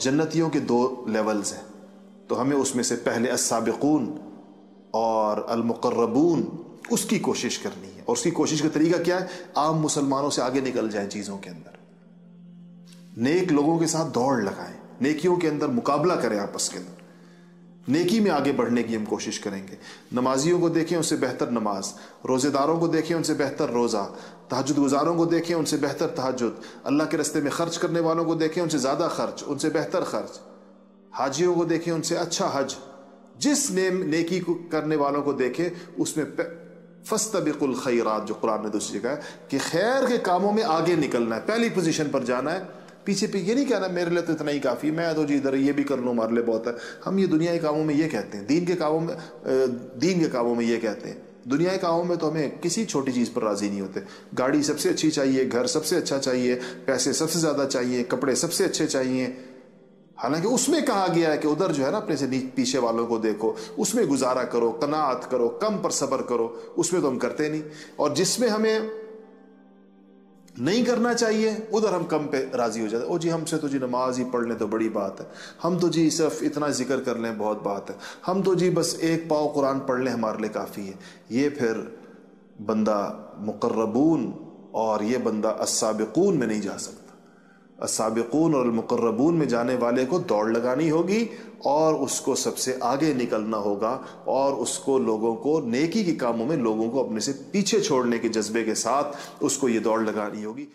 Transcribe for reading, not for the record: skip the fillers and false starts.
جنتیوں کے دو لیولز ہیں، تو ہمیں اس میں سے پہلے السابقون اور المقربون اس کی کوشش کرنی ہے. اور اس کی کوشش کا طریقہ کیا ہے؟ عام مسلمانوں سے آگے نکل جائیں چیزوں کے اندر، نیک لوگوں کے ساتھ دوڑ لگائیں، نیکیوں کے اندر مقابلہ کریں، آپس کے اندر نیکی میں آگے بڑھنے کی ہم کوشش کریں گے. نمازیوں کو دیکھیں ان سے بہتر نماز، روزے داروں کو دیکھیں ان سے بہتر روزہ، تہجد گزاروں کو دیکھیں ان سے بہتر تہجد، اللہ کے راستے میں خرچ کرنے والوں کو دیکھیں ان سے زیادہ خرچ، ان سے بہتر خرچ، حاجیوں کو دیکھیں ان سے اچھا حج. جس نیکی کو کرنے والوں کو دیکھیں اس میں فاستبقوا الخیرات، جو قرآن نے دوسری جگہ ہے کہ خیر کے کاموں میں آگے نکلنا ہے، پہلی پوزیشن پر جانا ہے. پیچھے یہ نہیں کہنا میرے لیے تو اتنا ہی کافی، میں تو جی ادھر یہ بھی کر لوں ہمارے لیے بہت ہے. ہم یہ دنیا کے کاموں میں یہ کہتے ہیں، دین کے کاموں میں یہ کہتے ہیں. دنیا کے کاموں میں تو ہمیں کسی چھوٹی چیز پر راضی نہیں ہوتے. گاڑی سب سے اچھی چاہیے، گھر سب سے اچھا چاہیے، پیسے سب سے زیادہ چاہیے، کپڑے سب سے اچھے چاہیے. حالانکہ اس میں کہا گیا ہے کہ ادھر جو ہے نا اپنے سے پیچھے والوں کو دیکھو، اس میں گزارا کرو، قناعت کرو، کم پر صبر کرو. اس میں تو ہم کرتے نہیں. اور جس میں ہمیں نہیں کرنا چاہیے ادھر ہم کم پہ راضی ہو جاتے. او جی ہم سے تو جی نماز ہی پڑھ لیں تو بڑی بات ہے، ہم تو جی صرف اتنا ذکر کر لیں بہت بات ہے، ہم تو جی بس ایک پاؤ قرآن پڑھ لیں ہمارے لیے کافی ہے. یہ پھر بندہ مقربون اور یہ بندہ السابقون میں نہیں جا سکتا. السابقون اور المقربون میں جانے والے کو دوڑ لگانی ہوگی اور اس کو سب سے آگے نکلنا ہوگا، اور اس کو لوگوں کو نیکی کے کاموں میں لوگوں کو اپنے سے پیچھے چھوڑنے کے جذبے کے ساتھ اس کو یہ دوڑ لگانی ہوگی.